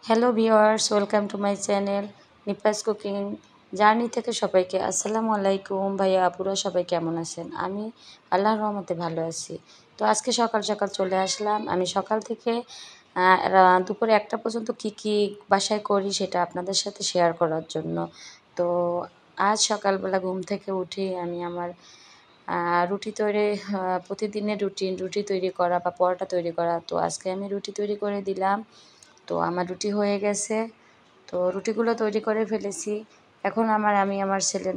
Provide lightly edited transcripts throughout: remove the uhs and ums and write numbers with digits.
Hello viewers, welcome to my channel নিপাস cooking journey থেকে সবাইকে আসসালামু আলাইকুম। ভাইয়া আপুরা সবাই কেমন আছেন? আমি আল্লাহর রহমতে ভালো আছি। তো আজকে সকাল সকাল চলে আসলাম। আমি সকাল থেকে দুপুরে 1টা পর্যন্ত কি বাসায় করি সেটা আপনাদের সাথে শেয়ার করার জন্য। তো আজ সকালবেলা ঘুম থেকে উঠে আমি আমার রুটি তৈরি, প্রতিদিনের রুটি তৈরি করা বা পরোটা তৈরি করা। তো আজকে আমি রুটি তৈরি করে দিলাম। তো আমার রুটি হয়ে গেছে। তো রুটিগুলো তৈরি করে ফেলেছি। এখন আমি আমার ছেলের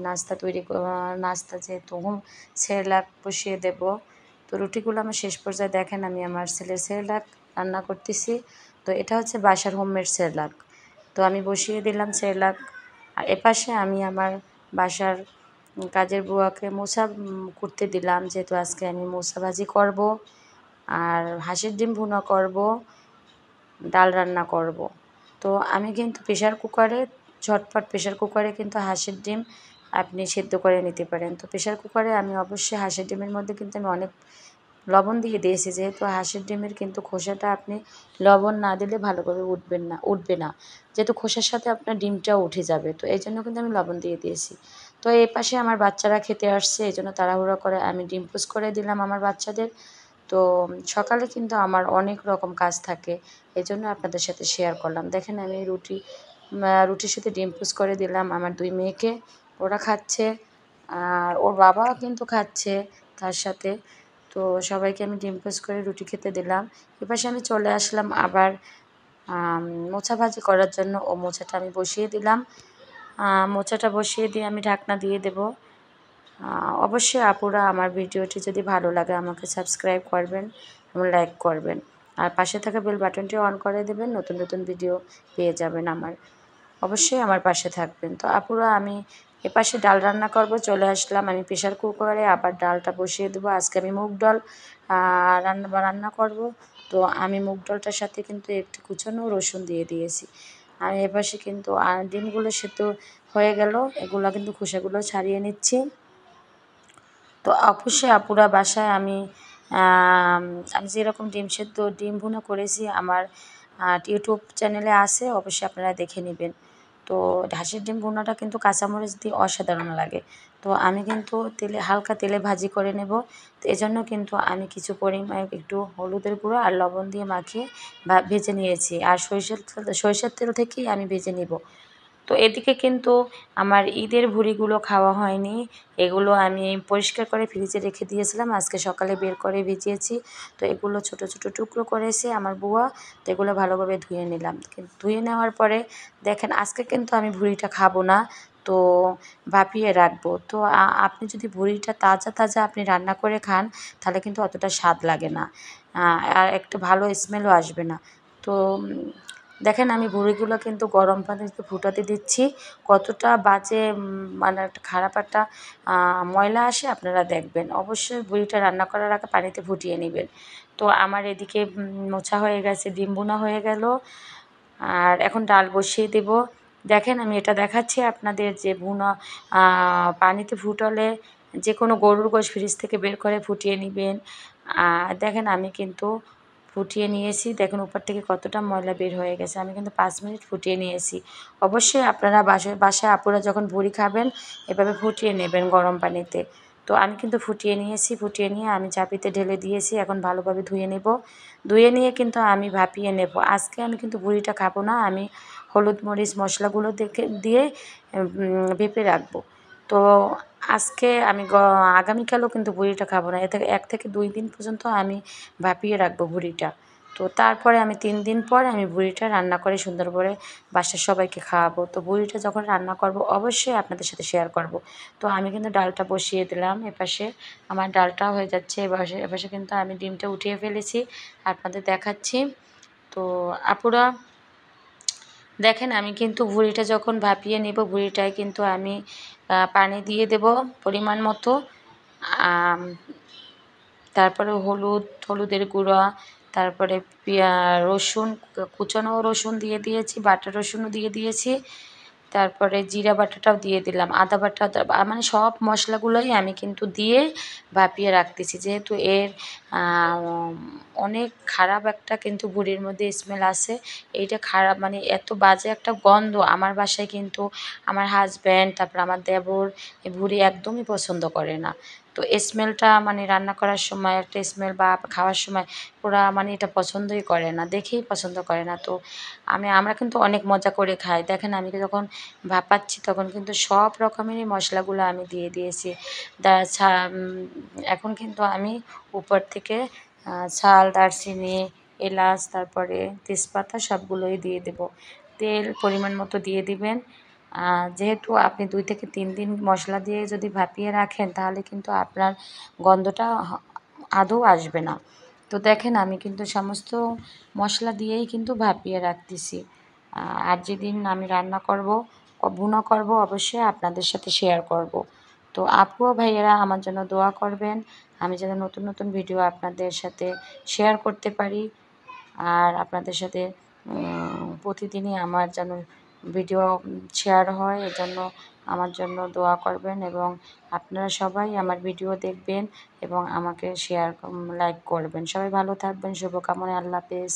নাস্তা যেহেতু সেরেলাক বসিয়ে দেব। তো রুটিগুলো আমার শেষ পর্যায়ে দেখেন আমি আমার ছেলের সেরেলাক রান্না করতেছি। তো এটা হচ্ছে বাসার হোমমেড সেরেলাক। তো আমি বসিয়ে দিলাম সেরেলাক। আর এপাশে আমি আমার বাসার কাজের বুয়াকে মোচা কুটতে দিলাম, যেহেতু আজকে আমি মোচা ভাজি করব আর হাঁসের ডিম ভুনা করব, ডাল রান্না করব। তো আমি কিন্তু ঝটপট প্রেশার কুকারে কিন্তু হাঁসের ডিম আপনি সেদ্ধ করে নিতে পারেন। তো প্রেশার কুকারে আমি অবশ্যই হাঁসের ডিমের মধ্যে কিন্তু আমি অনেক লবণ দিয়ে দিয়েছি, যেহেতু হাঁসের ডিমের কিন্তু খোসাটা আপনি লবণ না দিলে ভালো করে উঠবে না, যেহেতু খোসার সাথে আপনার ডিমটাও উঠে যাবে। তো এই জন্য কিন্তু আমি লবণ দিয়ে দিয়েছি। তো এই পাশে আমার বাচ্চারা খেতে আসছে, এই জন্য তাড়াহুড়ো করে আমি ডিম পোচ করে দিলাম আমার বাচ্চাদের। তো সকালে কিন্তু আমার অনেক রকম কাজ থাকে, এই জন্য আপনাদের সাথে শেয়ার করলাম। দেখেন আমি রুটির সাথে ডিম পোচ করে দিলাম আমার 2 মেয়েকে, ওরা খাচ্ছে আর ওর বাবাও কিন্তু খাচ্ছে তার সাথে। তো সবাইকে আমি ডিম পোচ করে রুটি খেতে দিলাম। এপাশে আমি চলে আসলাম আবার মোচা ভাজি করার জন্য। মোচাটা আমি বসিয়ে দিলাম। মোচাটা বসিয়ে দিয়ে আমি ঢাকনা দিয়ে দেব। অবশ্যই আপুরা আমার ভিডিওটি যদি ভালো লাগে আমাকে সাবস্ক্রাইব করবেন এবং লাইক করবেন। আর পাশে থাকা বেল বাটনটি অন করে দেবেন, নতুন নতুন ভিডিও পেয়ে যাবেন আমার। অবশ্যই আমার পাশে থাকবেন। তো আপুরা আমি এপাশে ডাল রান্না করব, চলে আসলাম। আমি প্রেশার কুকারে আবার ডালটা বসিয়ে দেবো। আজকে আমি মুগ ডাল রান্না করব। তো আমি মুগ ডালটার সাথে কিন্তু একটু কুচানো রসুন দিয়ে দিয়েছি। আমি এপাশে কিন্তু ডিমগুলো সেদ্ধ হয়ে গেল, এগুলো কিন্তু খোসাগুলো ছাড়িয়ে নিচ্ছি। তো অবশ্যই আপুরা বাসায় আমি যেরকম ডিম ভুনা করেছি আমার ইউটিউব চ্যানেলে আছে, অবশ্যই আপনারা দেখে নেবেন। তো হাঁসের ডিম ভুনাটা কিন্তু কাঁচামরিচ দিয়ে অসাধারণ লাগে। তো আমি কিন্তু হালকা তেলে ভাজি করে নেব। তো এজন্য কিন্তু আমি কিছু পরিমাণ একটু হলুদের গুঁড়ো আর লবণ দিয়ে মাখিয়ে ভেজে নিয়েছি। আর সরিষার তেল থেকেই আমি ভেজে নেব। তো এদিকে কিন্তু আমার ঈদের ভুঁড়িগুলো খাওয়া হয়নি, এগুলো আমি পরিষ্কার করে ফ্রিজে রেখে দিয়েছিলাম, আজকে সকালে বের করে ভিজিয়েছি। তো এগুলো ছোট ছোট টুকরো করেছে আমার বুয়া। তো এগুলো ভালোভাবে ধুয়ে নিলাম। ধুয়ে নেওয়ার পরে দেখেন আজকে কিন্তু আমি ভুঁড়িটা খাবো না, তো ভাপিয়ে রাখবো। তো আপনি যদি ভুঁড়িটা তাজা তাজা আপনি রান্না করে খান তাহলে কিন্তু অতটা স্বাদ লাগে না, আর একটা ভালো স্মেলও আসবে না। তো দেখেন আমি ভুঁড়িগুলো কিন্তু গরম পানিতে ফুটাতে দিচ্ছি। কতটা বাজে মানে একটা খারাপ একটা ময়লা আসে আপনারা দেখবেন। অবশ্যই ভুঁড়িটা রান্না করার আগে পানিতে ফুটিয়ে নেবেন। তো আমার এদিকে মোছা হয়ে গেছে, ডিম ভুনা হয়ে গেল। আর এখন ডাল বসিয়ে দেব। দেখেন আমি এটা দেখাচ্ছি আপনাদের যে পানিতে ফুটালে যে কোনো গরুর গোশ ফ্রিজ থেকে বের করে ফুটিয়ে নেবেন। আর দেখেন আমি কিন্তু ফুটিয়ে নিয়েছি, দেখুন উপর থেকে কতটা ময়লা বের হয়ে গেছে। আমি কিন্তু 5 মিনিট ফুটিয়ে নিয়েছি। অবশ্যই আপনারা বাসায় আপুরা যখন ভুঁড়ি খাবেন এভাবে ফুটিয়ে নেবেন গরম পানিতে। তো আমি কিন্তু ফুটিয়ে নিয়েছি, ফুটিয়ে নিয়ে আমি চাপিতে ঢেলে দিয়েছি। এখন ভালোভাবে ধুয়ে নেব। ধুয়ে নিয়ে কিন্তু আমি ভাপিয়ে নেব। আজকে আমি কিন্তু ভুঁড়িটা খাবো না, আমি হলুদ মরিচ মশলাগুলো দিয়ে ভেপে রাখবো। তো আজকে আমি আগামীকালও কিন্তু ভুঁড়িটা খাবো না, 1 থেকে 2 দিন পর্যন্ত আমি ভাপিয়ে রাখবো ভুঁড়িটা। তো তারপরে আমি 3 দিন পর আমি ভুঁড়িটা রান্না করে সুন্দর করে বাসার সবাইকে খাওয়াবো। তো ভুঁড়িটা যখন রান্না করব অবশ্যই আপনাদের সাথে শেয়ার করব। তো আমি কিন্তু ডালটা বসিয়ে দিলাম, এপাশে আমার ডালটা হয়ে যাচ্ছে, এপাশে কিন্তু আমি ডিমটা উঠিয়ে ফেলেছি, আপনাদের দেখাচ্ছি। তো আপুরা দেখেন আমি কিন্তু ভুঁড়িটা যখন ভাপিয়ে নেব ভুঁড়িটায় কিন্তু আমি পানি দিয়ে দেব পরিমাণ মতো। তারপরে হলুদের গুঁড়া, তারপরে রসুন, কুচানো রসুন দিয়ে দিয়েছি, বাটা রসুনও দিয়ে দিয়েছি। তারপরে জিরা বাটাটাও দিয়ে দিলাম, আদা বাটা, মানে সব মশলাগুলোই আমি কিন্তু দিয়ে ভাপিয়ে রাখতেছি। যেহেতু এর অনেক খারাপ একটা কিন্তু বুড়ির মধ্যে স্মেল আছে। এইটা খারাপ, মানে এত বাজে একটা গন্ধ আমার বাসায় কিন্তু আমার হাজব্যান্ড, তারপর আমার দেবর এই বুড়ি একদমই পছন্দ করে না। তো স্মেলটা মানে রান্না করার সময় একটা স্মেল বা খাওয়ার সময় ওরা মানে এটা পছন্দই করে না, দেখেই পছন্দ করে না। তো আমরা কিন্তু অনেক মজা করে খাই। দেখেন আমি যখন ভাপাচ্ছি তখন কিন্তু সব রকমেরই মশলাগুলো আমি দিয়ে দিয়েছি। এখন কিন্তু আমি উপর থেকে ছাল, দারচিনি, এলাচ, তারপরে তেজপাতা সবগুলোই দিয়ে দেব। তেল পরিমাণ মতো দিয়ে দিবেন। যেহেতু আপনি 2 থেকে 3 দিন মশলা দিয়ে যদি ভাপিয়ে রাখেন তাহলে কিন্তু আপনার গন্ধটা আদৌ আসবে না। তো দেখেন আমি কিন্তু সমস্ত মশলা দিয়েই কিন্তু ভাপিয়ে রাখতেছি। আর যেদিন আমি রান্না করব, ভুনা করব, অবশ্যই আপনাদের সাথে শেয়ার করব। তো আপু ও ভাইয়েরা আমার জন্য দোয়া করবেন, আমি যেন নতুন নতুন ভিডিও আপনাদের সাথে শেয়ার করতে পারি। আর আপনাদের সাথে প্রতিদিনই আমার যেন ভিডিও শেয়ার হয়, এজন্য আমার জন্য দোয়া করবেন এবং আপনারা সবাই আমার ভিডিও দেখবেন এবং আমাকে শেয়ার লাইক করবেন। সবাই ভালো থাকবেন, শুভকামনায়, আল্লাহ হাফেজ।